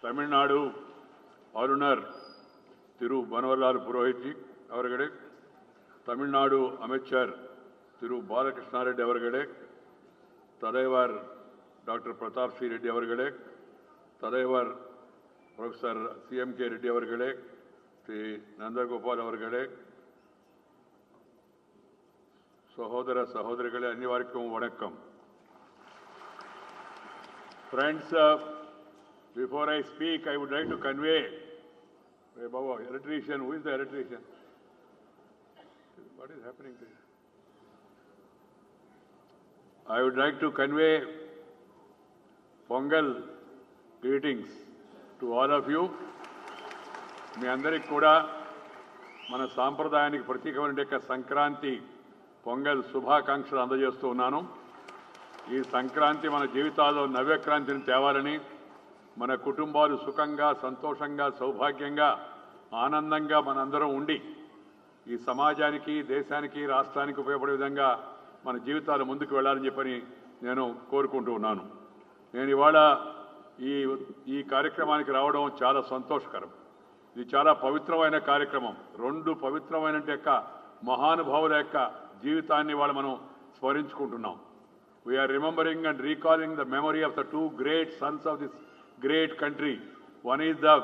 तमिलनाडु आलूनर तिरु बनवारीलाल पुरोहित जी अवरगड़े, Tamil Nadu amateur तिरु Balkrishna Reddy अवरगड़े, Thalaivar doctor Pratap सी Reddy अवरगड़े, Thalaivar professor CMK Reddy अवरगड़े, Shri Nandgopal अवरगड़े, सहोदर सहोदरिगळे अन्निवारिक्कुम वणक्कम. Friends, before I speak, I would like to convey. Hey, Baba, electrician, who is the electrician? What is happening to you? I would like to convey Pongal greetings to all of you. మీ అందరికి కూడా మన సాంప్రదాయానికి ప్రతీకమైన సంక్రాంతి పొంగల్ శుభాకాంక్షలు అందజేస్తూ ఉన్నాను. ఈ సంక్రాంతి మన జీవితాల్లో నవ్యక్రాంతిని తేవాలని, మన కుటుంబాలు సుఖంగా, సంతోషంగా, సౌభాగ్యంగా, ఆనందంగా మనందరం ఉండి ఈ సమాజానికి, దేశానికి, రాష్ట్రానికి ఉపయోగపడే విధంగా మన జీవితాలు ముందుకు వెళ్ళాలని చెప్పని నేను కోరుకుంటూ ఉన్నాను. నేను ఇవాళ ఈ కార్యక్రమానికి రావడం చాలా సంతోషకరం. ఇది చాలా పవిత్రమైన కార్యక్రమం. రెండు పవిత్రమైన యొక్క మహానుభావుల యొక్క జీవితాన్ని ఇవాళ మనం స్మరించుకుంటున్నాం. We are remembering and recalling the memory of the two great sons of this great country. One is the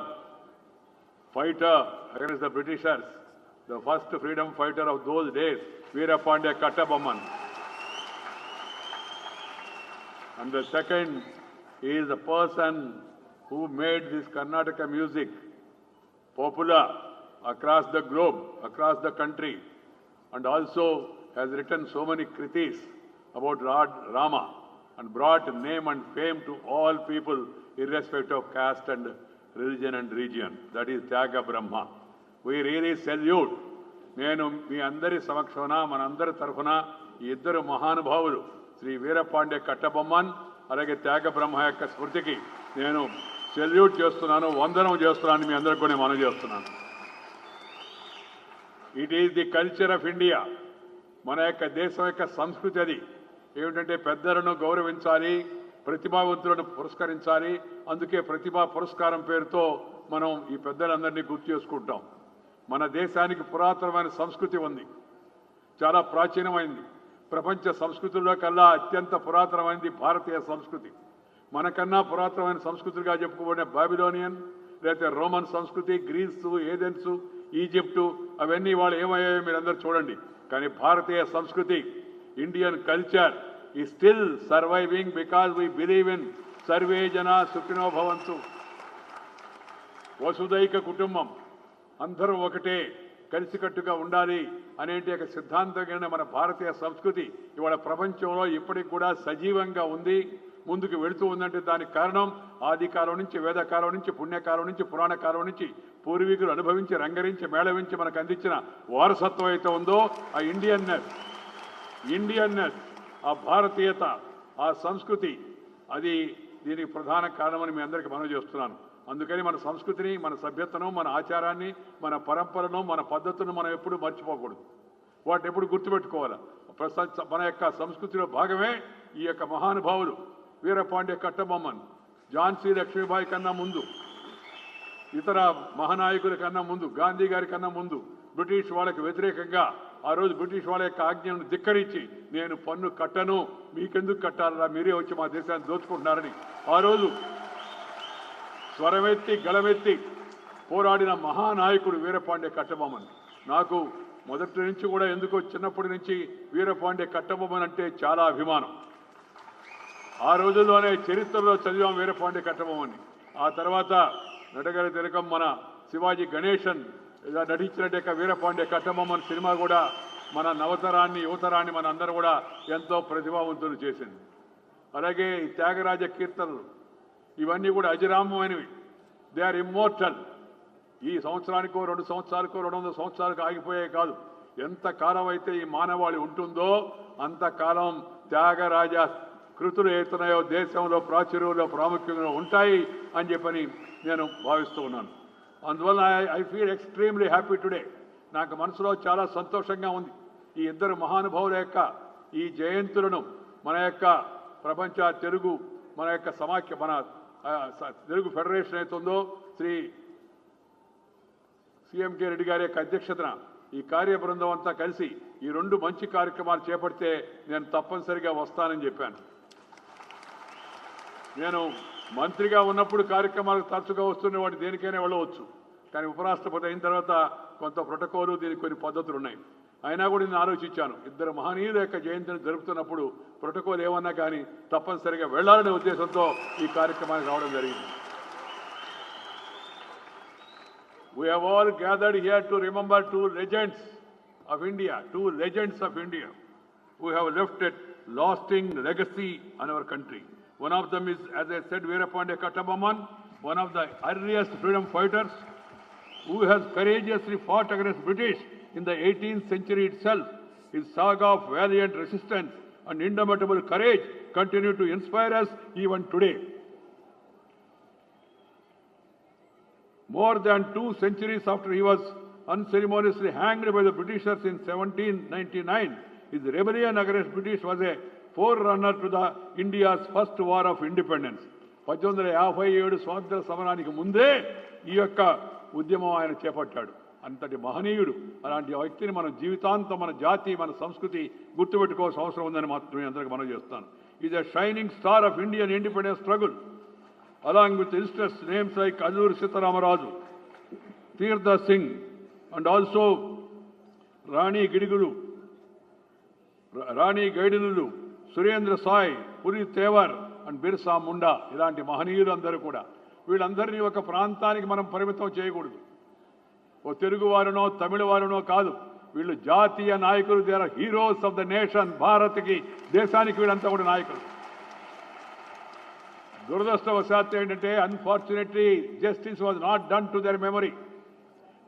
fighter against the Britishers, the first freedom fighter of those days, Veera Pandya Kattabomman. And the second is the person who made this Karnataka music popular across the globe, across the country, and also has written so many kritis about Lord Rama and brought name and fame to all people irrespective of caste and religion and region. That is Tyaga Brahma. We really salute. నేను మీ అందరి సమక్షంన మనందరి తరఫున ఈ ఇద్దరు మహానుభావులు శ్రీ వీరపాండ్య కట్టబొమ్మన్ అలాగే త్యాగ బ్రహ్మ యొక్క స్మృతికి నేను సెల్యూట్ చేస్తున్నాను, వందనం చేస్తున్నాను. మీ అందరికీ నేను మనవి చేస్తున్నాను. It is the culture of India. మన యొక్క దేశం యొక్క సంస్కృతి అది ఏమిటంటే పెద్దలను గౌరవించాలి, ప్రతిభావంతులను పురస్కరించాలి. అందుకే ప్రతిభా పురస్కారం పేరుతో మనం ఈ పెద్దలందరినీ గుర్తు చేసుకుంటాం. మన దేశానికి పురాతనమైన సంస్కృతి ఉంది, చాలా ప్రాచీనమైంది. ప్రపంచ సంస్కృతుల్లో కల్లా అత్యంత పురాతనమైనది భారతీయ సంస్కృతి. మనకన్నా పురాతనమైన సంస్కృతులుగా చెప్పుకోబడిన బాబిలోనియన్, లేకపోతే రోమన్ సంస్కృతి, గ్రీసు, ఏథెన్సు, ఈజిప్టు, అవన్నీ వాళ్ళు ఏమయ్యాయో మీరందరూ చూడండి. కానీ భారతీయ సంస్కృతి, ఇండియన్ కల్చర్ ఈ still surviving because we believe in survey జనా సుఖినో భవంతు. వసుదైక కుటుంబం, అందరూ ఒకటే, కలిసికట్టుగా ఉండాలి అనేటి యొక్క సిద్ధాంతంగానే మన భారతీయ సంస్కృతి ఇవాళ ప్రపంచంలో ఇప్పటికి కూడా సజీవంగా ఉంది, ముందుకు వెళుతూ ఉందంటే దానికి కారణం ఆదికాలం నుంచి, వేదకాలం నుంచి, పుణ్యకాలం నుంచి, పురాణ కాలం నుంచి పూర్వీకులు అనుభవించి, రంగరించి, మేళవించి మనకు అందించిన వారసత్వం అయితే ఉందో ఆ ఇండియన్నెస్, ఆ భారతీయత, ఆ సంస్కృతి, అది దీనికి ప్రధాన కారణమని మీ అందరికీ మనవి చేస్తున్నాను. అందుకని మన సంస్కృతిని, మన సభ్యతను, మన ఆచారాన్ని, మన పరంపరను, మన పద్ధతులను మనం ఎప్పుడు మర్చిపోకూడదు. వాటిని ఎప్పుడు గుర్తుపెట్టుకోవాలి. మన యొక్క సంస్కృతిలో భాగమే ఈ యొక్క మహానుభావులు వీరపాండ్య కట్టబొమ్మన్, ఝాన్సీ లక్ష్మీబాయి కన్నా ముందు, ఇతర మహానాయకుల కన్నా ముందు, గాంధీ గారి కన్నా ముందు బ్రిటిష్ వాళ్ళకి వ్యతిరేకంగా ఆ రోజు బ్రిటిష్ వాళ్ళ యొక్క ఆజ్ఞను ధిక్కరించి నేను పన్ను కట్టను, మీకెందుకు కట్టాలరా, మీరే వచ్చి మా దేశాన్ని దోచుకుంటున్నారని ఆ రోజు స్వరమెత్తి గళమెత్తి పోరాడిన మహానాయకుడు వీరపాండ్య కట్టబొమ్మన్. నాకు మొదటి నుంచి కూడా ఎందుకో చిన్నప్పటి నుంచి వీరపాండ్య కట్టబొమ్మన్ అంటే చాలా అభిమానం. ఆ రోజుల్లోనే చరిత్రలో చదివాం వీరపాండ్య కట్టబొమ్మని. ఆ తర్వాత నటగారి తిలకం మన శివాజీ గణేశన్ నటించినట్టు వీరపాండ్య కట్టబొమ్మన్ సినిమా కూడా మన నవతరాన్ని, యువతరాన్ని మన అందరూ కూడా ఎంతో ప్రతిభావంతులు చేసింది. అలాగే ఈ త్యాగరాజ కీర్తనలు ఇవన్నీ కూడా అజరామమైనవి. They are immortal. ఈ సంవత్సరానికో, 2 సంవత్సరాలకో, 200 సంవత్సరాలకు ఆగిపోయే కాదు. ఎంత కాలం అయితే ఈ మానవాళి ఉంటుందో అంతకాలం త్యాగరాజ కృతులు ఏతున్నాయో దేశంలో ప్రాచుర్యంలో ప్రాముఖ్యంగా ఉంటాయి అని చెప్పని నేను భావిస్తూ ఉన్నాను. అందువల్ల I feel extremely happy today. నాకు మనసులో చాలా సంతోషంగా ఉంది. ఈ ఇద్దరు మహానుభావుల యొక్క ఈ జయంతులను మన యొక్క ప్రపంచ తెలుగు, మన యొక్క మన తెలుగు ఫెడరేషన్ అవుతుందో శ్రీ సిఎంకే రెడ్డి గారి యొక్క అధ్యక్షతన ఈ కార్యబృందం అంతా కలిసి ఈ 2 మంచి కార్యక్రమాలు చేపడితే నేను తప్పనిసరిగా వస్తానని చెప్పాను. నేను మంత్రిగా ఉన్నప్పుడు కార్యక్రమాలకు తరచుగా వస్తున్నవాడు దేనికైనా వెళ్ళవచ్చు. కానీ ఉపరాష్ట్రపతి అయిన తర్వాత కొంత ప్రోటోకాలు దీనికి కొన్ని పద్ధతులు ఉన్నాయి. అయినా కూడా నేను ఆలోచించాను, 2 మహనీయుల యొక్క జయంతిని జరుపుతున్నప్పుడు ప్రోటోకాల్ ఏమన్నా కానీ తప్పనిసరిగా వెళ్లాలనే ఉద్దేశంతో ఈ కార్యక్రమానికి రావడం జరిగింది. We have all gathered here to remember 2 legends of India, 2 legends of India who have left a lasting legacy on our country. One of them is, as I said, Veerapandiya Kattabomman, one of the earliest freedom fighters who has courageously fought against British in the 18th century itself. His saga of valiant resistance and indomitable courage continue to inspire us even today. More than 2 centuries after he was unceremoniously hanged by the Britishers in 1799, his rebellion against British was a forerunner to the India's first war of independence. 1857 స్వాతంత్ర సమరానికి ముందే ఈ యొక్క ఉద్యమం ఆయన చేపట్టాడు. అంతటి మహనీయుడు. అలాంటి వ్యక్తిని మన జీవితాంతం మన జాతి మన సంస్కృతి గుర్తుపెట్టుకోవాల్సిన అవసరం ఉందని మాత్రమే అందరికీ మనం చేస్తాను. Is a shining star of Indian independence struggle. Along with illustrious names like Alluri Sitaramarazu, Tirtha Singh, and also Rani Gaidinulu, Surendra Sai, Puri Tevar, and Birsa Munda, ఇలాంటి మహనీయులందరూ కూడా వీళ్ళందరినీ ఒక ప్రాంతానికి మనం పరిమితం చేయకూడదు. ఓ తెలుగు వారునో తమిళ వారునో కాదు, వీళ్ళు జాతీయ నాయకులు. They are heroes of the nation. భారత్కి దేశానికి వీళ్ళంతా కూడా నాయకులు. దురదృష్టవశాత్తు ఏంటంటే unfortunately justice was not done to their memory.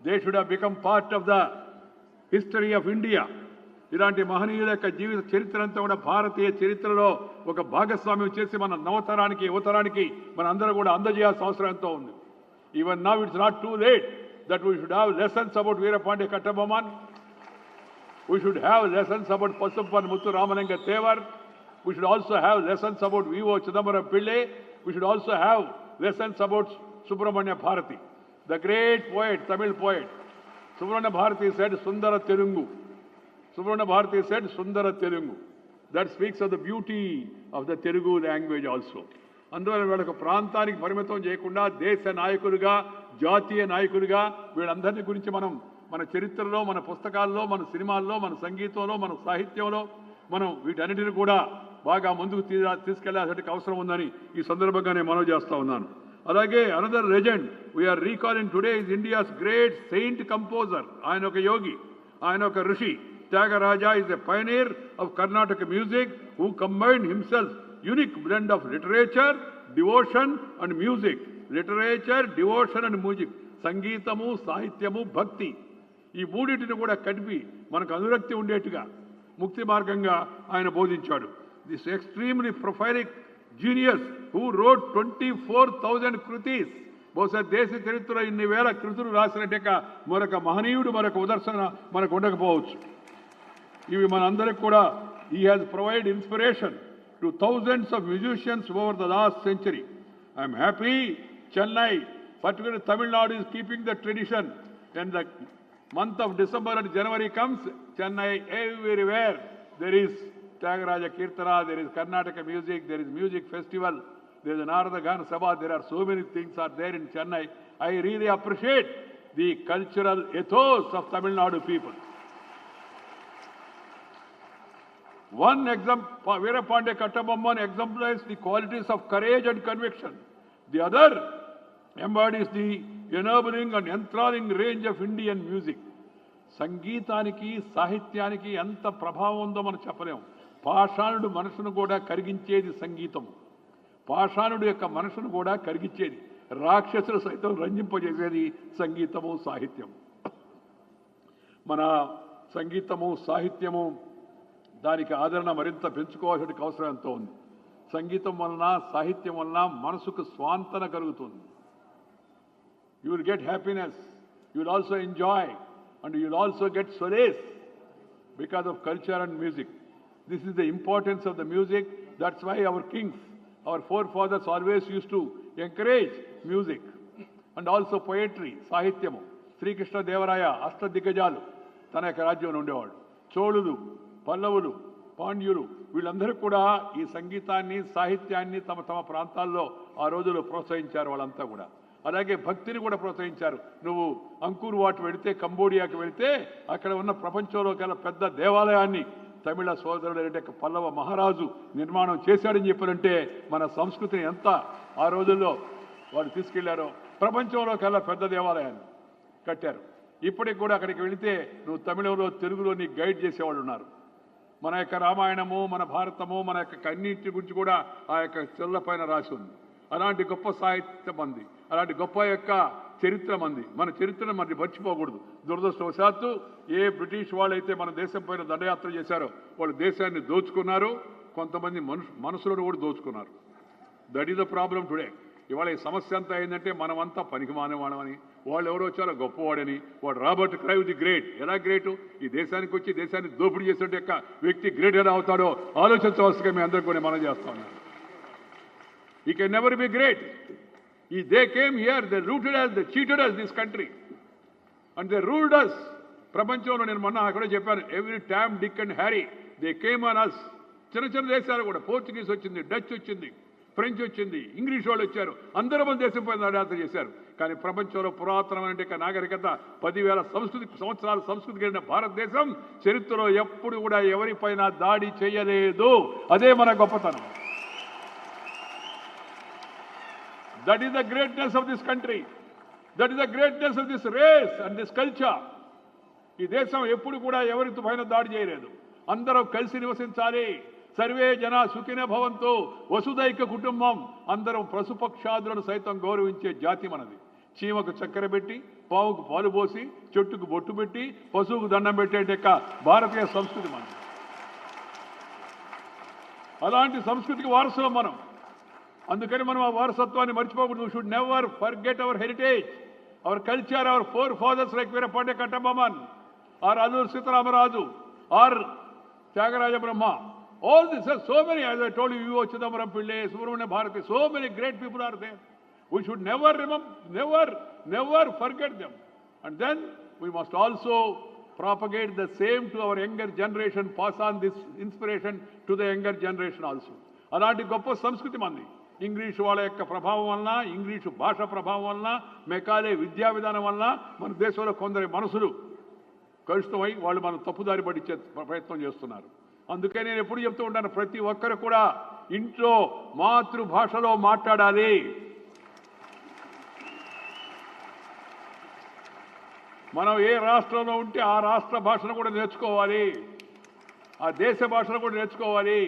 They should have become part of the history of India. ఇలాంటి మహనీయుల యొక్క జీవిత చరిత్ర అంతా కూడా భారతీయ చరిత్రలో ఒక భాగస్వామ్యం చేసి మన నవతరానికి యువతరానికి మన అందరూ కూడా అందజేయాల్సిన అవసరం ఎంతో ఉంది. Even now it's not too late that we should have lessons about Veerapandiya Kattabomman. We should have lessons about Pasumpon Muthu Ramalinga Thevar. We should also have lessons about V.O. Chidambaram Pillai. We should also have lessons about Subramanya Bharati, the great poet, Tamil poet. Subramanya Bharati said, Sundara Telungu. Subramanya Bharati said, Sundara Telungu. That speaks of the beauty of the Telugu language also. అందువల్ల వీళ్ళకు ప్రాంతానికి పరిమితం చేయకుండా దేశ నాయకులుగా జాతీయ నాయకులుగా వీళ్ళందరినీ గురించి మనం మన చరిత్రలో మన పుస్తకాల్లో మన సినిమాల్లో మన సంగీతంలో మన సాహిత్యంలో మనం వీటన్నిటిని కూడా బాగా ముందుకు తీసుకెళ్లాల్సిన అవసరం ఉందని ఈ సందర్భంగా నేను మనవి చేస్తా ఉన్నాను. అలాగే another legend we are recalling today is India's great saint composer. ఆయన ఒక యోగి, ఆయన ఒక ఋషి. Tyagaraja is a pioneer of Carnatic music who combined himself unique blend of literature, devotion and music. Literature, devotion and music, సంగీతము సాహిత్యము భక్తి, ఈ మూడింటిని కూడా కలిపి మనకు అనురక్తి ఉండేట్టుగా ముక్తి మార్గంగా ఆయన బోధించాడు. This extremely prolific genius who wrote 24,000 kritis. బహుశా దేశ చరిత్రలో ఇన్ని వేల కృతులు రాసినట్టుక మరొక మహనీయుడు మరొక ఉదర్శన మనకు ఉండకపోవచ్చు. ఇవి మనందరికి కూడా he has provide inspiration to thousands of musicians over the last century. I'm happy Chennai, particularly Tamil Nadu, is keeping the tradition. When the month of December and January comes, Chennai, everywhere there is Tyagaraja Kirtana, there is Karnataka music, there is music festival, there is an Narada Gana Sabha, there are so many things are there in Chennai. I really appreciate the cultural ethos of Tamil Nadu people. One example, Veerapandiya Kattabomman exemplifies the qualities of courage and conviction. The other embodies the enabling and enthralling range of Indian music. సంగీతానికి సాహిత్యానికి ఎంత ప్రభావం ఉందో మనం చెప్పలేము. పాషాణుడు మనసును కూడా కరిగించేది సంగీతం. పాషాణుడు యొక్క మనసును కూడా కరిగించేది, రాక్షసులు సైతం రంజింపజేసేది సంగీతము సాహిత్యము. మన సంగీతము సాహిత్యము దానికి ఆదరణ మరింత పెంచుకోవాల్సిన అవసరం ఎంతో ఉంది. సంగీతం వలన సాహిత్యం వలన మనసుకు స్వాంతన కలుగుతుంది. You will get happiness, you will also enjoy, and you will also get solace because of culture and music. This is the importance of the music. That's why our kings Our forefathers always used to encourage music and also poetry, సాహిత్యము. శ్రీకృష్ణ దేవరాయ అష్టదిగ్గజాలు తన యొక్క రాజ్యంలో ఉండేవాడు. చోళులు, పల్లవులు, పాండ్యులు వీళ్ళందరూ కూడా ఈ సంగీతాన్ని, సాహిత్యాన్ని తమ తమ ప్రాంతాల్లో ఆ రోజుల్లో ప్రోత్సహించారు వాళ్ళంతా కూడా. అలాగే భక్తిని కూడా ప్రోత్సహించారు. నువ్వు అంకూర్ వాట్ వెళితే, కంబోడియాకి వెళితే అక్కడ ఉన్న ప్రపంచంలో కల పెద్ద దేవాలయాన్ని తమిళ సోదరుడు పల్లవ మహారాజు నిర్మాణం చేశాడని చెప్పారంటే మన సంస్కృతిని ఎంత ఆ రోజుల్లో వాళ్ళు తీసుకెళ్లారో. ప్రపంచంలో కల్లా పెద్ద దేవాలయాన్ని కట్టారు. ఇప్పటికి కూడా అక్కడికి వెళితే నువ్వు తమిళంలో, తెలుగులో నీకు గైడ్ చేసేవాళ్ళు ఉన్నారు. మన యొక్క రామాయణము, మన భారతము, మన యొక్క అన్నింటి గురించి కూడా ఆ యొక్క చెల్ల పైన రాసి ఉంది. అలాంటి గొప్ప సాహిత్యం మంది, అలాంటి గొప్ప యొక్క చరిత్ర మంది. మన చరిత్రను మరి మర్చిపోకూడదు. దురదృష్టవశాత్తు ఏ బ్రిటిష్ వాళ్ళైతే మన దేశం పైన దండయాత్ర చేశారో వాళ్ళు దేశాన్ని దోచుకున్నారు, కొంతమంది మనసులను కూడా దోచుకున్నారు. That is the problem today. ఇవాళ ఈ సమస్య అంతా ఏంటంటే మనమంతా పనికి మానేవాళ్ళమని, వాళ్ళు ఎవరో చాలా గొప్పవాడని. వాడు రాబర్ట్ క్రైవ్ ది గ్రేట్. ఎలా గ్రేటు? ఈ దేశానికి వచ్చి దేశాన్ని దోపిడీ చేసే యొక్క వ్యక్తి గ్రేట్ ఎలా అవుతాడో ఆలోచించవలసిగా మీ అందరికీ కూడా మనం చేస్తా ఉన్నాను. He can never be great. They came here, they looted us, they cheated us, this country. And they ruled us. ప్రపంచంలో నేను మొన్న అక్కడ చెప్పాను, every time Dick and Harry they came on us. చిన్న చిన్న దేశాలు కూడా, పోర్చుగీస్ వచ్చింది, డచ్ వచ్చింది, ఫ్రెంచ్ వచ్చింది, ఇంగ్లీష్ వాళ్ళు వచ్చారు, అందరూ మన దేశం పైన దండయాత్ర చేశారు. కానీ ప్రపంచంలో పురాతనమైన నాగరికత 10,000 సంవత్సరాల సంస్కృతి కలిగిన భారతదేశం చరిత్రలో ఎప్పుడు కూడా ఎవరిపైన దాడి చేయలేదు. అదే మన గొప్పతనం. That is the greatness of this country. That is the greatness of this race and this culture. ఈ దేశం ఎప్పుడు కూడా ఎవరి పైన దాడి చేయలేదు. అందరూ కలిసి నివసించాలి. సర్వే జన సుఖిన భవంతు, వసుదైక కుటుంబం. అందరం పశుపక్షాదులను సైతం గౌరవించే జాతి మనది. చీమకు చక్కెర పెట్టి, పావుకు పాలు పోసి, చెట్టుకు బొట్టు పెట్టి, పశువుకు దండం పెట్టే భారతీయ సంస్కృతి మనది. అలాంటి సంస్కృతికి వారసులం మనం. అందుకని మనం ఆ వారసత్వాన్ని మర్చిపోకూడదు. Should never forget our heritage, our culture, our forefathers like Veerapandya Kattabomman, or Alluri Sitaramaraju, or Thyagaraja Brahma. All this, so many, as I told you, V.O. Chidambaram Pillai, Subramania Bharati, so many great people are there. We should never remember, never forget them. And then we must also propagate the same to our younger generation, pass on this inspiration to the younger generation also. అలాంటి గొప్ప సంస్కృతి మంది. English వాళ్ళ యొక్క ప్రభావం వలన, English భాష ప్రభావం వలన, మెకాలే విద్యా విధానం వలన మన దేశంలో కొందరి మనసులు కలుషితమై వాళ్ళు మనం తప్పుదారి పట్టించే ప్రయత్నం చేస్తున్నారు. అందుకే నేను ఎప్పుడు చెప్తూ ఉంటాను, ప్రతి ఒక్కరు కూడా ఇంట్లో మాతృభాషలో మాట్లాడాలి. మనం ఏ రాష్ట్రంలో ఉంటే ఆ రాష్ట్ర భాషను కూడా నేర్చుకోవాలి, ఆ దేశ భాషను కూడా నేర్చుకోవాలి.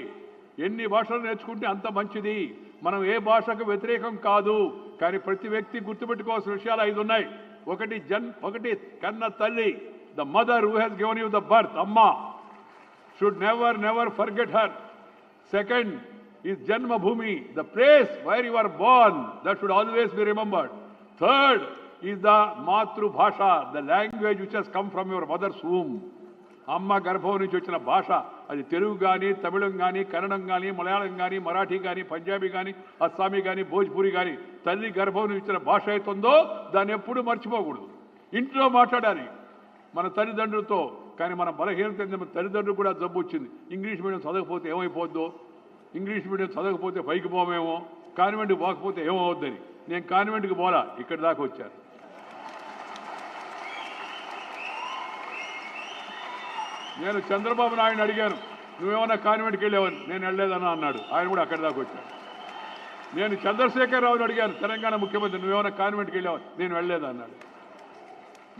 ఎన్ని భాషలు నేర్చుకుంటే అంత మంచిది. మనం ఏ భాషకు వ్యతిరేకం కాదు, కానీ ప్రతి వ్యక్తి గుర్తుపెట్టుకోవాల్సిన విషయాలు 5 ఉన్నాయి. ఒకటి కన్న తల్లి, the mother who has given you the birth, అమ్మ. Should never forget her. Second is Janmabhoomi, the place where you are born, that should always be remembered. Third is the Matru Bhasha, the language which has come from your mother's womb. Amma గర్భం నుంచి వచ్చిన భాష, అది తెలుగు కానీ, తమిళం కానీ, కన్నడం కానీ, మలయాళం కానీ, మరాఠీ కానీ, పంజాబీ కానీ, అస్సామీ కానీ, భోజ్పురి కానీ, తల్లి గర్భం నుంచి వచ్చిన భాష అవుతుందో దాన్ని ఎప్పుడూ మర్చిపోకూడదు. ఇంట్లో మాట్లాడాలి మన తల్లిదండ్రులతో. కానీ మన బలహీనత ఏంటంటే తల్లిదండ్రులు కూడా జబ్బు వచ్చింది. ఇంగ్లీష్ మీడియం చదవకపోతే ఏమైపోద్దో, ఇంగ్లీష్ మీడియం చదవకపోతే పైకి పోమేమో, కాన్వెంట్కి పోకపోతే ఏమవుద్దని. నేను కాన్వెంట్కి పోలా, ఇక్కడి దాకా వచ్చాను. నేను చంద్రబాబు నాయుడు అడిగాను, నువ్వేమన్నా కాన్వెంట్కి వెళ్ళావని. నేను వెళ్ళలేదన్నా అన్నాడు. ఆయన కూడా అక్కడి దాకా వచ్చాడు. నేను చంద్రశేఖర్ రావుని అడిగాను, తెలంగాణ ముఖ్యమంత్రి, నువ్వేమన్నా కాన్వెంట్కి వెళ్ళావని. నేను వెళ్ళలేదన్నాడు.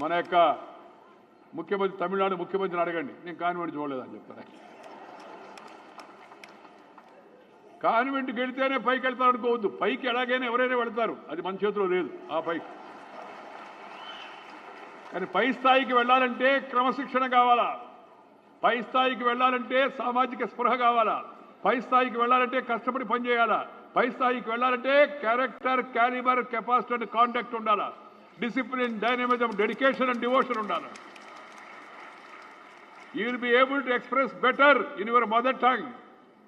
మన యొక్క ముఖ్యమంత్రి, తమిళనాడు ముఖ్యమంత్రిని అడగండి, నేను కాన్వెంట్ చూడలేదని చెప్తాను. కాన్వెంట్కి వెళితేనే పైకి వెళ్తారు అనుకోవద్దు. పైకి ఎలాగైనా ఎవరైనా వెళ్తారు, అది మన చేతిలో లేదు ఆ పైకి. కానీ పై స్థాయికి వెళ్ళాలంటే క్రమశిక్షణ కావాలా, పై స్థాయికి వెళ్ళాలంటే సామాజిక స్పృహ కావాలా, పై స్థాయికి వెళ్ళాలంటే కష్టపడి పనిచేయాలా, పై స్థాయికి వెళ్ళాలంటే character, calibre, capacity and contact ఉండాలా, discipline, dynamism, dedication and devotion ఉండాలి. You will be able to express better in your mother tongue.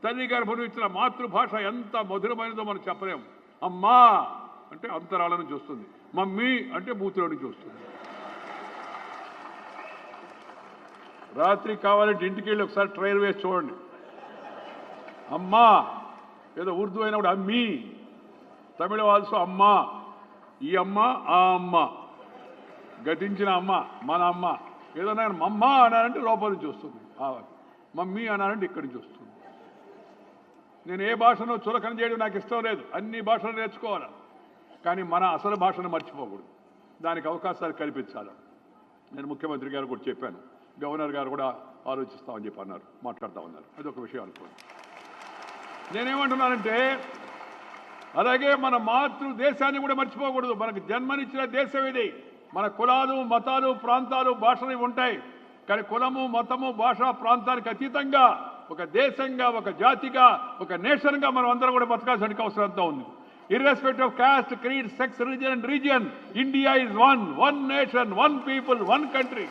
తల్లి గర్భం ఇచ్చిన మాతృభాష ఎంత మధురమైనదో మనం చెప్పలేము. అమ్మా అంటే అంతరాల నుంచి వస్తుంది, మమ్మీ అంటే బూతులో నుంచి వస్తుంది. రాత్రి కావాలంటే ఇంటికి వెళ్ళి ఒకసారి ట్రైల్ వేసి చూడండి. అమ్మా ఏదో ఉర్దూ అయినప్పుడు అమ్మీ, తమిళ ఆల్సో అమ్మా. ఈ అమ్మ ఆ అమ్మ, గతించిన అమ్మ మన అమ్మ. ఏదైనా మమ్మ అన్నారంటే లోపల నుంచి వస్తుంది, మమ్మీ అన్నారంటే ఇక్కడి నుంచి వస్తుంది. నేను ఏ భాషను చులకన చేయడం నాకు ఇష్టం లేదు, అన్ని భాషలు నేర్చుకోవాలి. కానీ మన అసలు భాషను మర్చిపోకూడదు, దానికి అవకాశాలు కల్పించాలి. నేను ముఖ్యమంత్రి గారు కూడా చెప్పాను, గవర్నర్ గారు కూడా ఆలోచిస్తామని చెప్పి అన్నారు, మాట్లాడుతూ ఉన్నారు. అదొక విషయం అనుకోండి. నేనేమంటున్నానంటే అలాగే మన మాతృ దేశాన్ని కూడా మర్చిపోకూడదు. మనకు జన్మనిచ్చిన దేశం ఇది. మన కులాలు మతాలు ప్రాంతాలు భాషలు ఉంటాయి, కానీ కులము మతము భాష ప్రాంతానికి అతీతంగా ఒక దేశంగా ఒక జాతిగా ఒక నేషన్గా మనం అందరం కూడా బతకాల్సిన అవసరం ఎంతో ఉంది. Irrespective of cost creed sex religion and region, India is one nation, one people, one country.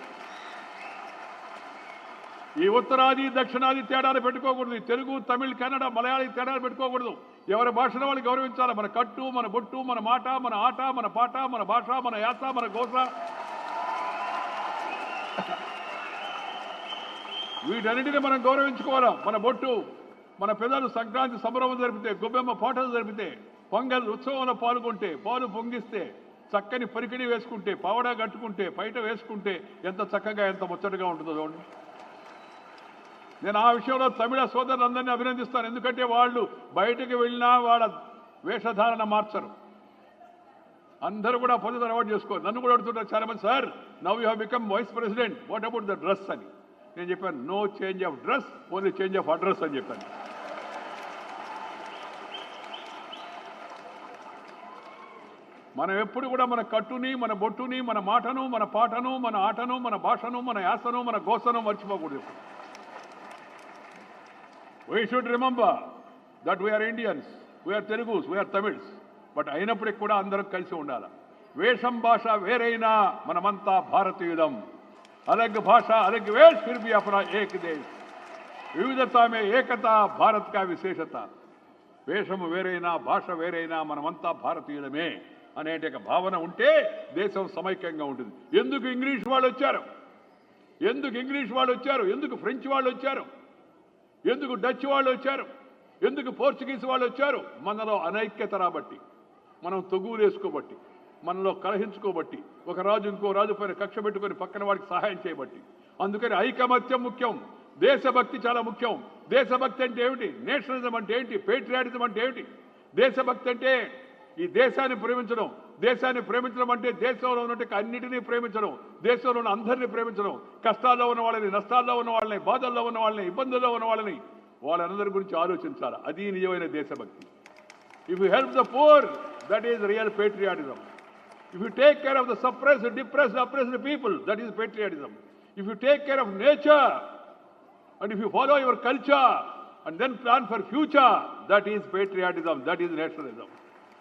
ఈ ఉత్తరాది దక్షిణాది తేడాలు పెట్టుకోకూడదు. తెలుగు తమిళ్ కన్నడ మలయాళీ తేడాలు పెట్టుకోకూడదు. ఎవరి భాషను వాళ్ళు గౌరవించాలి. మన కట్టు మన బొట్టు మన మాట మన ఆట మన పాట మన భాష మన యాస మన గోస వీటన్నిటిని మనం గౌరవించుకోవాలా. మన బొట్టు మన పిల్లలు సంక్రాంతి సంబరం జరిపితే, గొబ్బెమ్మ పాటలు జరిపితే, పొంగల్ ఉత్సవంలో పాల్గొంటే, పాలు పొంగిస్తే, చక్కని పరికిణి వేసుకుంటే, పావడా కట్టుకుంటే, పైట వేసుకుంటే ఎంత చక్కగా ఎంత ముచ్చటగా ఉంటుందో చూడండి. నేను ఆ విషయంలో తమిళ సోదరులందరినీ అభినందిస్తాను. ఎందుకంటే వాళ్ళు బయటకు వెళ్ళినా వాళ్ళ వేషధారణ మార్చరు. అందరూ కూడా పద్ధతి అలవాటు చేసుకోరు. నన్ను కూడా అడుగుతుంటారు చాలా మంది, sir now you have become vice president, what about the dress అని. నేను చెప్పాను, no change of dress, only change of address అని చెప్పాను. మనం ఎప్పుడు కూడా మన కట్టుని మన బొట్టుని మన మాటను మన పాటను మన ఆటను మన భాషను మన యాసను మన గోసను మర్చిపోకూడదు. We should remember that we are Indians, we are Telugus, we are Tamils. But అయినప్పటికీ కూడా అందరం కలిసి ఉండాలి. వేషం భాష వేరైనా మనమంతా భారతీయులం. अलग भाषा अलग वेश फिर भी अपना एक देश, विविधता में एकता भारत का विशेषता. వేషం వేరైనా భాష వేరైనా మనమంతా భారతీయులమే అనేట భావన ఉంటే దేశం సమైక్యంగా ఉంటుంది. ఎందుకు ఇంగ్లీష్ వాళ్ళు వచ్చారు, ఎందుకు ఇంగ్లీష్ వాళ్ళు వచ్చారు, ఎందుకు ఫ్రెంచ్ వాళ్ళు వచ్చారు, ఎందుకు డచ్ వాళ్ళు వచ్చారు, ఎందుకు పోర్చుగీస్ వాళ్ళు వచ్చారు? మనలో అనైక్యత రాబట్టి, మనం తొగులేసుకోబట్టి, మనలో కలహించుకోబట్టి, ఒక రాజు ఇంకో రాజు పైన కక్ష పెట్టుకొని పక్కన వాడికి సహాయం చేయబట్టి. అందుకని ఐకమత్యం ముఖ్యం, దేశభక్తి చాలా ముఖ్యం. దేశభక్తి అంటే ఏమిటి, నేషనలిజం అంటే ఏంటి, పేట్రియాటిజం అంటే ఏమిటి? దేశభక్తి అంటే ఈ దేశాన్ని ప్రేమించడం. దేశాన్ని ప్రేమించడం అంటే దేశంలో ఉన్నట్టు అన్నిటినీ ప్రేమించడం, దేశంలో ఉన్న అందరినీ ప్రేమించడం, కష్టాల్లో ఉన్న వాళ్ళని, నష్టాల్లో ఉన్న వాళ్ళని, బాధల్లో ఉన్న వాళ్ళని, ఇబ్బందుల్లో ఉన్న వాళ్ళని, వాళ్ళందరి గురించి ఆలోచించాలి. అది నిజమైన దేశభక్తి. If you help the poor, that is real patriotism. If you take care of the suppressed, depressed, oppressed people, that is patriotism. If you take care of nature and if you follow your culture and then plan for future, that is patriotism, that is nationalism.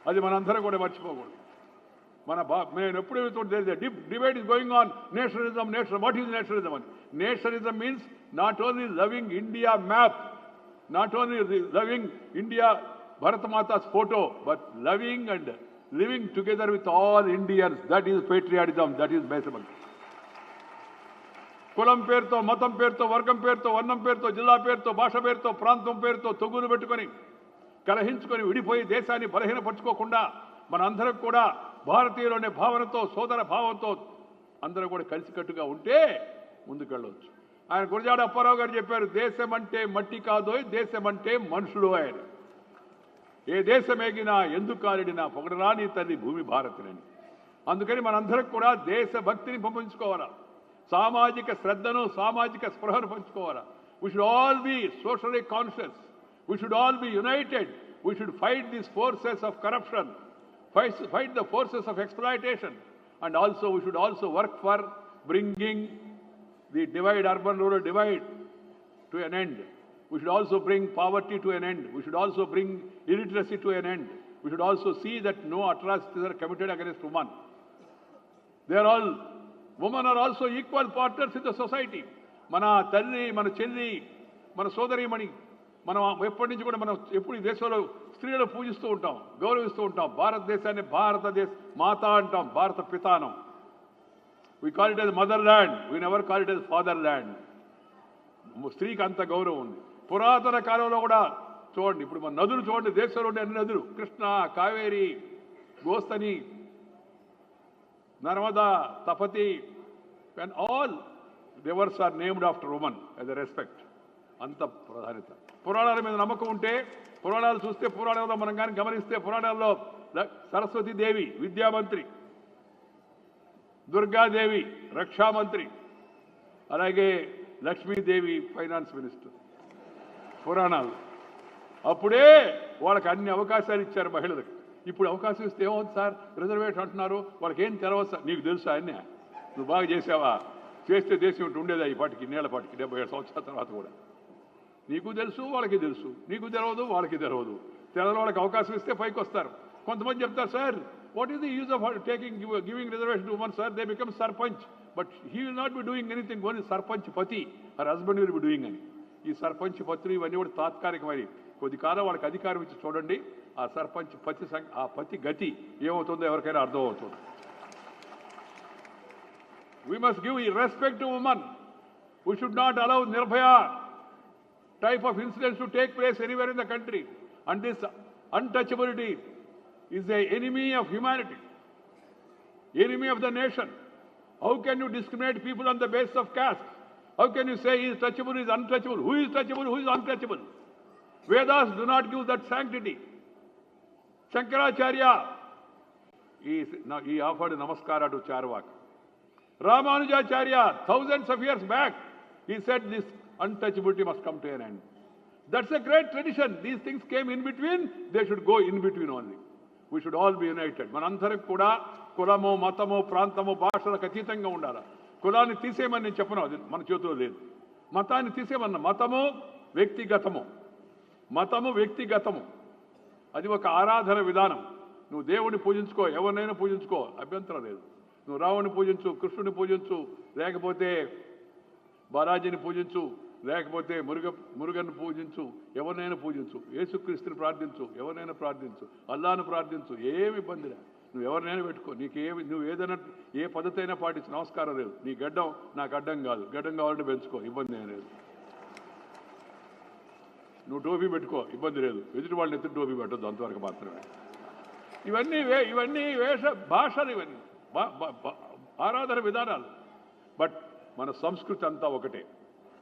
అది మనందరం కూడా మర్చిపోకూడదు. నేను ఎప్పుడు debate is going on, nationalism, what is nationalism? Nationalism means not only loving India map, not only loving India Bharat Mata's photo, but loving and living together with all Indians. That is patriotism, that is దేశభక్తి. కులం పేరుతో, మతం పేరుతో, వర్గం పేరుతో, వర్ణం పేరుతో, జిల్లా పేరుతో, భాష పేరుతో, ప్రాంతం పేరుతో తొగులు పెట్టుకొని కలహించుకొని విడిపోయి దేశాన్ని బలహీనపరచుకోకుండా మనందరం కూడా భారతీయులనే భావనతో, సోదర భావంతో అందరూ కూడా కలిసికట్టుగా ఉంటే ముందుకెళ్ళవచ్చు. ఆయన గురజాడ అప్పారావు గారు చెప్పారు, దేశం అంటే మట్టి కాదోయ్, దేశం అంటే మనుషులు. ఆయన ఏ దేశమేగినా ఎందుకు కాలిడినా పొగడరా నీ తల్లి భూమి భారతినని. అందుకని మనందరం కూడా దేశభక్తిని పెంపొంచుకోవాలా, సామాజిక శ్రద్ధను సామాజిక స్పృహను పెంచుకోవాలా. We should all be socially conscious, we should all be united, we should fight these forces of corruption, fight the forces of exploitation, and also we should also work for bringing the divide, urban-rural divide, to an end. We should also bring poverty to an end. We should also bring illiteracy to an end. We should also see that no atrocities are committed against women. Women are also equal partners in the society. Mana talli, mana chelli, mana sodari mani, మనం ఎప్పటి నుంచి కూడా మనం ఎప్పుడు ఈ దేశంలో స్త్రీలను పూజిస్తూ ఉంటాం, గౌరవిస్తూ ఉంటాం. భారతదేశాన్ని భారతదేశ మాత అంటాం, భారత పితానం. We call it as motherland, we never call it as fatherland. స్త్రీకి అంత గౌరవం ఉంది. పురాతన కాలంలో కూడా చూడండి, ఇప్పుడు మన నదులు చూడండి, దేశంలో ఉండే అన్ని నదులు, Krishna, Kaveri, Gostani, Narmada, Tapti, and all rivers are named after women as a respect. అంత ప్రాధాన్యత. పురాణాల మీద నమ్మకం ఉంటే, పురాణాలు చూస్తే, పురాణాల్లో మనం కానీ గమనిస్తే, పురాణాల్లో సరస్వతీదేవి విద్యామంత్రి, దుర్గాదేవి రక్షామంత్రి, అలాగే లక్ష్మీదేవి ఫైనాన్స్ మినిస్టర్. పురాణాలు అప్పుడే వాళ్ళకి అన్ని అవకాశాలు ఇచ్చారు మహిళలకు. ఇప్పుడు అవకాశం ఇస్తే ఏమవుతుంది సార్, రిజర్వేషన్ అంటున్నారు, వాళ్ళకి ఏం తెలవదు సార్. నీకు తెలుసా అన్నీ? నువ్వు బాగా చేసావా? చేస్తే దేశం ఉండేదా ఈ పాటికి, నేల పాటికి 77 సంవత్సరాల తర్వాత కూడా. నీకు తెలుసు, వాళ్ళకి తెలుసు. నీకు తెలవదు, వాళ్ళకి తెలవదు. తెలవని వాళ్ళకి అవకాశం ఇస్తే పైకి వస్తారు. కొంతమంది చెప్తారు, sir what is the use of giving reservation to women sir, they become sarpanch, but he will not be doing anything, only sarpanch పతి, her husband will be doing అని. ఈ సర్పంచ్ పత్రులు ఇవన్నీ కూడా తాత్కాలికమైనవి. కొద్ది కాలం వాళ్ళకి అధికారం ఇచ్చి చూడండి, ఆ సర్పంచ్ పతి ఆ పతి గతి ఏమవుతుందో ఎవరికైనా అర్థమవుతుంది. We must give respect to women. We should not allow Nirbhaya type of incidents to take place anywhere in the country. And this untouchability is the enemy of humanity, enemy of the nation. How can you discriminate people on the basis of caste? How can you say he is touchable, he is untouchable? Who is touchable, who is untouchable? Vedas do not give that sanctity. Shankaracharya, he offered namaskara to Charvaka. Ramanujacharya, thousands of years back, he said this untouchability must come to an end. That's a great tradition. These things came in between, they should go in between only. We should all be united. మనందరం కూడా కులము, మతము, ప్రాంతము, భాషలకు అతీతంగా ఉండాలి. కులాన్ని తీసేయమని నేను చెప్పను, అది మన చేతిలో లేదు. మతాన్ని తీసేయమన్నా, మతము వ్యక్తిగతము, మతము వ్యక్తిగతము, అది ఒక ఆరాధన విధానం. నువ్వు దేవుడిని పూజించుకో, ఎవరినైనా పూజించుకో, అభ్యంతరం లేదు. నువ్వు రావుని పూజించు, కృష్ణుని పూజించు, లేకపోతే బాలాజీని పూజించు, లేకపోతే మురుగన్ను పూజించు, ఎవరినైనా పూజించు, యేసుక్రీస్తుని ప్రార్థించు, ఎవరినైనా ప్రార్థించు, అల్లాను ప్రార్థించు, ఏమి ఇబ్బంది లేదు. నువ్వు ఎవరినైనా పెట్టుకో, నీకేమి, నువ్వు ఏదైనా ఏ పద్ధతి అయినా పాటించు, నమస్కారం లేదు. నీ గడ్డం నాకు అడ్డం కాదు, గడ్డం కావాలంటే పెంచుకో, ఇబ్బంది ఏం లేదు. నువ్వు టోపీ పెట్టుకో, ఇబ్బంది లేదు. ఎదుటి వాళ్ళని ఎత్తుడు టోపీ పెట్టద్దు, అంతవరకు మాత్రమే. ఇవన్నీ భాషలు, ఇవన్నీ ఆరాధన విధానాలు. బట్ మన సంస్కృతి అంతా ఒకటే,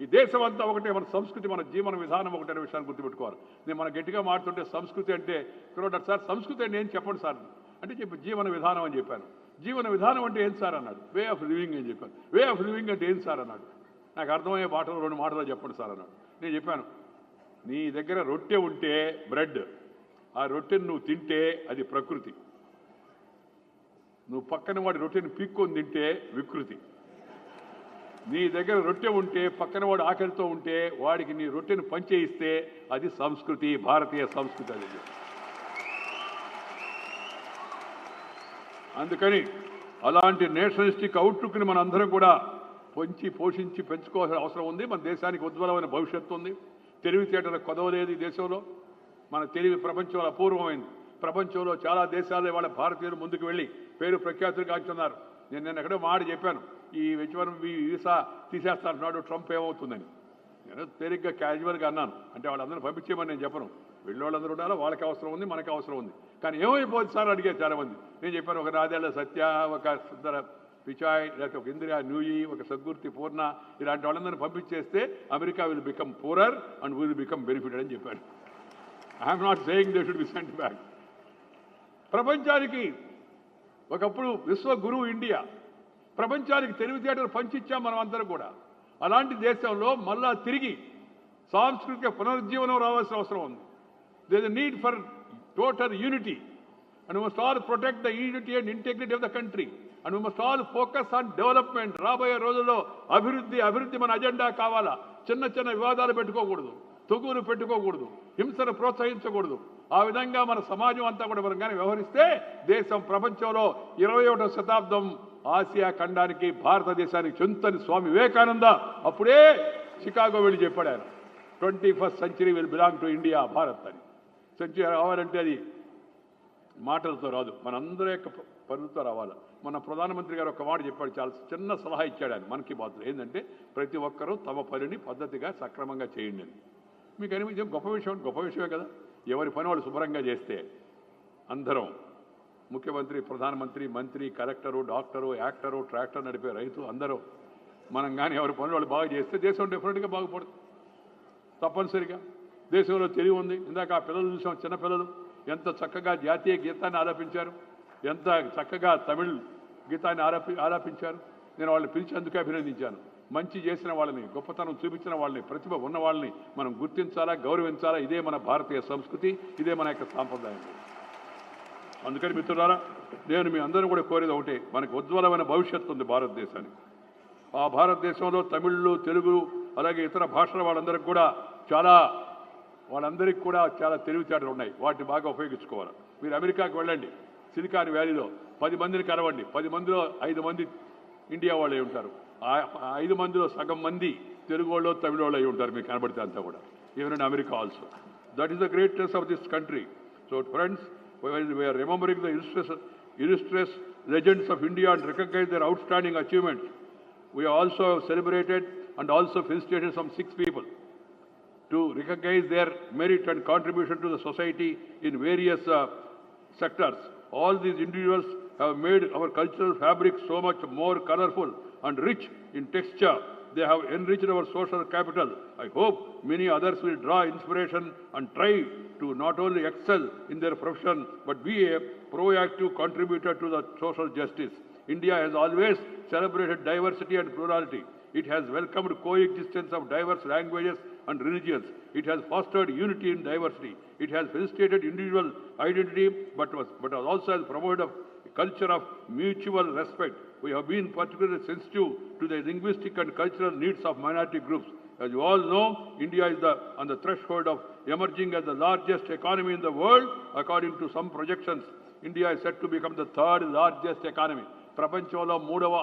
ఈ దేశం అంతా ఒకటే, మన సంస్కృతి, మన జీవన విధానం ఒకటే అనే విషయాన్ని గుర్తుపెట్టుకోవాలి. నేను మన గట్టిగా మాట్లాడుతుంటే సంస్కృతి అంటే ఇక్కడ సార్ సంస్కృతి అంటే ఏం చెప్పండి సార్ అంటే చెప్పి జీవన విధానం అని చెప్పాను. జీవన విధానం అంటే ఏం సార్ అన్నాడు. వే ఆఫ్ లివింగ్ అని చెప్పాను. వే ఆఫ్ లివింగ్ అంటే ఏం సార్ అన్నాడు. నాకు అర్థమయ్యే మాటలు 2 మాటలు చెప్పండి సార్ అన్నాడు. నేను చెప్పాను, నీ దగ్గర రొట్టె ఉంటే బ్రెడ్, ఆ రొట్టెని నువ్వు తింటే అది ప్రకృతి. నువ్వు పక్కన వాడి రొట్టెని పీక్కొని తింటే వికృతి. నీ దగ్గర రొట్టె ఉంటే పక్కన వాడు ఆకలితో ఉంటే వాడికి నీ రొట్టెను పంచేయిస్తే అది సంస్కృతి, భారతీయ సంస్కృతి. అది అందుకని అలాంటి నేషనలిస్టిక్ అవుట్లుక్ని మన అందరం కూడా పోషించి పెంచుకోవాల్సిన అవసరం ఉంది. మన దేశానికి ఉజ్వలమైన భవిష్యత్తు ఉంది. తెలివితేటలకు కొదవలేదు ఈ దేశంలో. మన తెలివి ప్రపంచంలో అపూర్వమైంది. ప్రపంచంలో చాలా దేశాల్లో వాళ్ళ భారతీయులు ముందుకు వెళ్ళి పేరు ప్రఖ్యాతులు కాంచున్నారు. నేను ఎక్కడో మాట చెప్పాను, ఈ వీసా తీసేస్తానంటున్నాడు ట్రంప్, ఏమవుతుందని. నేను తేలిగ్గా క్యాజువల్గా అన్నాను. అంటే వాళ్ళందరూ పంపించేయమని నేను చెప్పను. వెళ్ళేవాళ్ళందరూ ఉండాలి, వాళ్ళకి అవసరం ఉంది, మనకి అవసరం ఉంది. కానీ ఏమైపోతుంది సార్ అడిగారు చాలామంది. నేను చెప్పాను, ఒక రాదేళ్ల సత్య, ఒక సుందర పిచాయ్, లేకపోతే ఒక ఇందిరా న్యూయి, ఒక సద్గుర్తి పూర్ణ, ఇలాంటి వాళ్ళందరినీ పంపించేస్తే America will become poorer and will become benefited అని చెప్పాను. I'm not saying they should be sent back. ప్రపంచానికి ఒకప్పుడు విశ్వ గురువు ఇండియా, ప్రపంచానికి తెలివితేటలు పంచిచ్చాం మనం అందరం కూడా. అలాంటి దేశంలో మళ్ళా తిరిగి సాంస్కృతిక పునరుజ్జీవనం రావాల్సిన అవసరం ఉంది. There is a need for total unity and we must all protect the unity and integrity of the country and we must all focus on development. రాబోయే రోజుల్లో అభివృద్ధి మన అజెండా కావాలా. చిన్న చిన్న వివాదాలు పెట్టుకోకూడదు, తొగులు పెట్టుకోకూడదు, హింసను ప్రోత్సహించకూడదు. ఆ విధంగా మన సమాజం అంతా కూడా మనం కానీ వ్యవహరిస్తే దేశం ప్రపంచంలో 21వ శతాబ్దం ఆసియా ఖండానికి, భారతదేశానికి చెంతని స్వామి వివేకానంద అప్పుడే చికాగో వెళ్ళి చెప్పాడు. ఆయన 21st century will belong to India, Bharat అని. సెంచరీ రావాలంటే అది మాటలతో రాదు, మనందరి యొక్క పనులతో రావాలి. మన ప్రధానమంత్రి గారు ఒక మాట చెప్పాడు, చాలా చిన్న సలహా ఇచ్చాడు ఆయన మన్ కీ బాత్లో. ఏంటంటే ప్రతి ఒక్కరూ తమ పనిని పద్ధతిగా సక్రమంగా చేయండి అని. మీకు అనిపించే గొప్ప విషయమే కదా. ఎవరి పని వాళ్ళు శుభ్రంగా చేస్తే అందరం, ముఖ్యమంత్రి, ప్రధానమంత్రి, మంత్రి, కలెక్టరు, డాక్టరు, యాక్టరు, ట్రాక్టర్ నడిపే రైతు, అందరూ మనం కానీ ఎవరి పనులు వాళ్ళు బాగా చేస్తే దేశం డెఫినెట్గా బాగుపడుతుంది. తప్పనిసరిగా దేశంలో తెలివి ఉంది. ఇందాక ఆ పిల్లలు చూసాం, చిన్నపిల్లలు ఎంత చక్కగా జాతీయ గీతాన్ని ఆలాపించారు, ఎంత చక్కగా తమిళ్ గీతాన్ని ఆలాపించారు. నేను వాళ్ళని పిలిచేందుకే అభినందించాను. మంచి చేసిన వాళ్ళని, గొప్పతనం చూపించిన వాళ్ళని, ప్రతిభ ఉన్న వాళ్ళని మనం గుర్తించాలా, గౌరవించాలా. ఇదే మన భారతీయ సంస్కృతి, ఇదే మన యొక్క సాంప్రదాయం. అందుకని మిత్రులారా, నేను మీ అందరూ కూడా కోరేది ఒకటే, మనకు ఉజ్వలమైన భవిష్యత్తు ఉంది భారతదేశానికి. ఆ భారతదేశంలో తమిళ్లు, తెలుగు, అలాగే ఇతర భాషల వాళ్ళందరికీ కూడా చాలా తెలివితేటలు ఉన్నాయి. వాటిని బాగా ఉపయోగించుకోవాలి. మీరు అమెరికాకి వెళ్ళండి, సిలికాన్ వ్యాలీలో 10 మందిని కలవండి, 10 మందిలో 5 మంది ఇండియా వాళ్ళే ఉంటారు. 5 మందిలో సగం మంది తెలుగు వాళ్ళు, తమిళ వాళ్ళు అయి ఉంటారు. మీకు కనబడితే అంతా కూడా, even in America also. That is the greatness of this country. So friends, we are remembering the illustrious legends of India and recognize their outstanding achievements. We also celebrated and also felicitated some 6 people to recognize their merit and contribution to the society in various sectors. All these individuals have made our cultural fabric so much more colorful and rich in texture. They have enriched our social capital. I hope many others will draw inspiration and try to not only excel in their profession but be a proactive contributor to the social justice. India has always celebrated diversity and plurality. It has welcomed coexistence of diverse languages and religions. It has fostered unity in diversity. It has facilitated individual identity but also has promoted a culture of mutual respect. We have been particularly sensitive to the linguistic and cultural needs of minority groups. As you all know, India is on the threshold of emerging as the largest economy in the world. According to some projections, India is set to become the 3rd largest economy. ప్రపంచంలో 3వ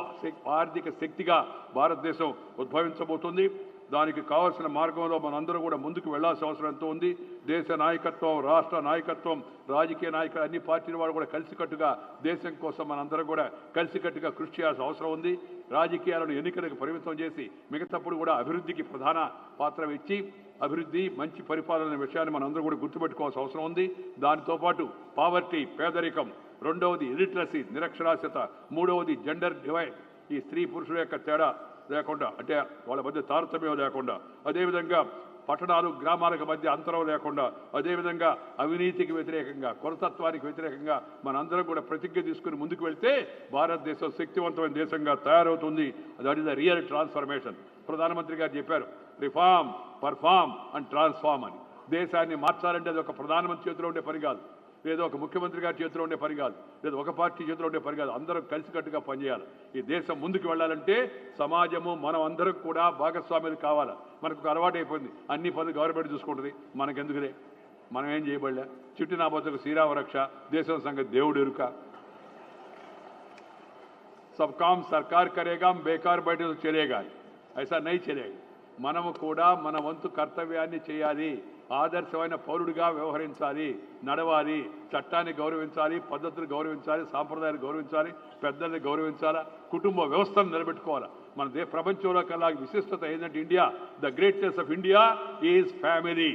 ఆర్థిక శక్తిగా భారతదేశం ఉద్భవించబోతుంది. దానికి కావాల్సిన మార్గంలో మనందరూ కూడా ముందుకు వెళ్లాల్సిన అవసరం ఎంతో ఉంది. దేశ నాయకత్వం, రాష్ట్ర నాయకత్వం, రాజకీయ నాయకులు, అన్ని పార్టీల వాళ్ళు కూడా కలిసికట్టుగా దేశం కోసం మనందరం కూడా కలిసికట్టుగా కృషి చేయాల్సిన అవసరం ఉంది. రాజకీయాలను ఎన్నికలకు పరిమితం చేసి మిగతాప్పుడు కూడా అభివృద్ధికి ప్రధాన పాత్ర ఇచ్చి, అభివృద్ధి, మంచి పరిపాలన విషయాన్ని మనందరూ కూడా గుర్తుపెట్టుకోవాల్సిన అవసరం ఉంది. దానితో పాటు పావర్టీ, పేదరికం, 2వది ఇలిటరసీ, నిరక్షరాస్యత, 3వది జెండర్ డివైడ్, ఈ స్త్రీ పురుషుల యొక్క తేడా లేకుండా, అంటే వాళ్ళ మధ్య తారతమ్యం లేకుండా, అదేవిధంగా పట్టణాలు గ్రామాలకు మధ్య అంతరం లేకుండా, అదేవిధంగా అవినీతికి వ్యతిరేకంగా, కొరతత్వానికి వ్యతిరేకంగా మనందరం కూడా ప్రతిజ్ఞ తీసుకుని ముందుకు వెళ్తే భారతదేశం శక్తివంతమైన దేశంగా తయారవుతుంది. That is the real transformation. ప్రధానమంత్రి గారు చెప్పారు, రిఫార్మ్, పర్ఫార్మ్ అండ్ ట్రాన్స్ఫార్మ్ అని. దేశాన్ని మార్చాలంటే అది ఒక ప్రధానమంత్రి చేతిలో ఉండే పని కాదు, లేదా ఒక ముఖ్యమంత్రి గారి చేతిలో ఉండే పని కాదు, లేదా ఒక పార్టీ చేతిలో ఉండే పని కాదు. అందరం కలిసికట్టుగా పనిచేయాలి. ఈ దేశం ముందుకు వెళ్ళాలంటే సమాజము, మనం అందరం కూడా భాగస్వాములు కావాలి. మనకు ఒక అలవాటు అయిపోయింది, అన్ని పనులు గవర్నమెంట్ చూసుకుంటుంది, మనకెందుకులే, మనం ఏం చేయబడలే, చుట్టూ నా బతుకు శ్రీరామ రక్ష, దేశం సంగతి దేవుడు ఎరుక. సబ్ కామ్ సర్కార్ కరేగా, బేకార్ బయట చలేగా, ఐసా నై చలేగా. మనము కూడా మన వంతు కర్తవ్యాన్ని చేయాలి. ఆదర్శమైన పౌరుడిగా వ్యవహరించాలి, నడవాలి, చట్టాన్ని గౌరవించాలి, పద్ధతులు గౌరవించాలి, సాంప్రదాయాలు గౌరవించాలి, పెద్దల్ని గౌరవించాలా, కుటుంబ వ్యవస్థను నిలబెట్టుకోవాలి. మన ప్రపంచంలో కల్లా విశిష్టత ఏంటంటే India, the greatness of India is family.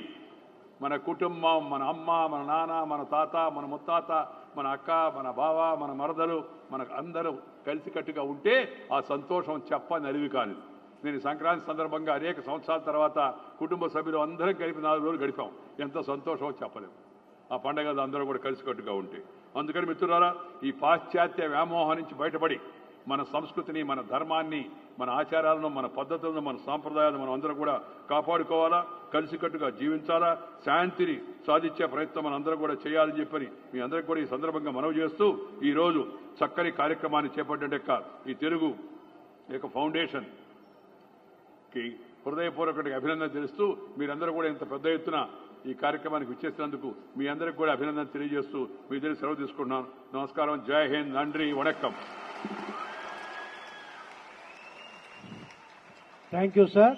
మన కుటుంబం, మన అమ్మ, మన నాన్న, మన తాత, మన ముత్తాత, మన అక్క, మన బావ, మన మరదలు, మనకు అందరూ కలిసికట్టుగా ఉంటే ఆ సంతోషం చెప్పనరివి కానిది. నేను సంక్రాంతి సందర్భంగా అనేక సంవత్సరాల తర్వాత కుటుంబ సభ్యులు అందరం కలిపి 4 రోజులు గడిపాం. ఎంత సంతోషమో చెప్పలేము ఆ పండగలు అందరూ కూడా కలిసికట్టుగా ఉంటే. అందుకని మిత్రులారా, ఈ పాశ్చాత్య వ్యామోహం నుంచి బయటపడి మన సంస్కృతిని, మన ధర్మాన్ని, మన ఆచారాలను, మన పద్ధతులను, మన సాంప్రదాయాలను మనం అందరం కూడా కాపాడుకోవాలా, కలిసికట్టుగా జీవించాలా, శాంతిని సాధించే ప్రయత్నం మనం అందరం కూడా చేయాలని చెప్పని మీ అందరికీ కూడా ఈ సందర్భంగా మనవి చేస్తూ, ఈరోజు చక్కని కార్యక్రమాన్ని చేపట్టే ఈ తెలుగు యొక్క ఫౌండేషన్ హృదయపూర్వకంగా అభినందన తెలుస్తూ, మీరందరూ కూడా ఇంత పెద్ద ఎత్తున ఈ కార్యక్రమానికి విచ్చేసినందుకు మీ అందరికీ కూడా అభినందన తెలియజేస్తూ మీ దగ్గర సెలవు తీసుకుంటున్నాను. నమస్కారం. జై హింద్. నండ్రి వణక్కం. Thank you sir.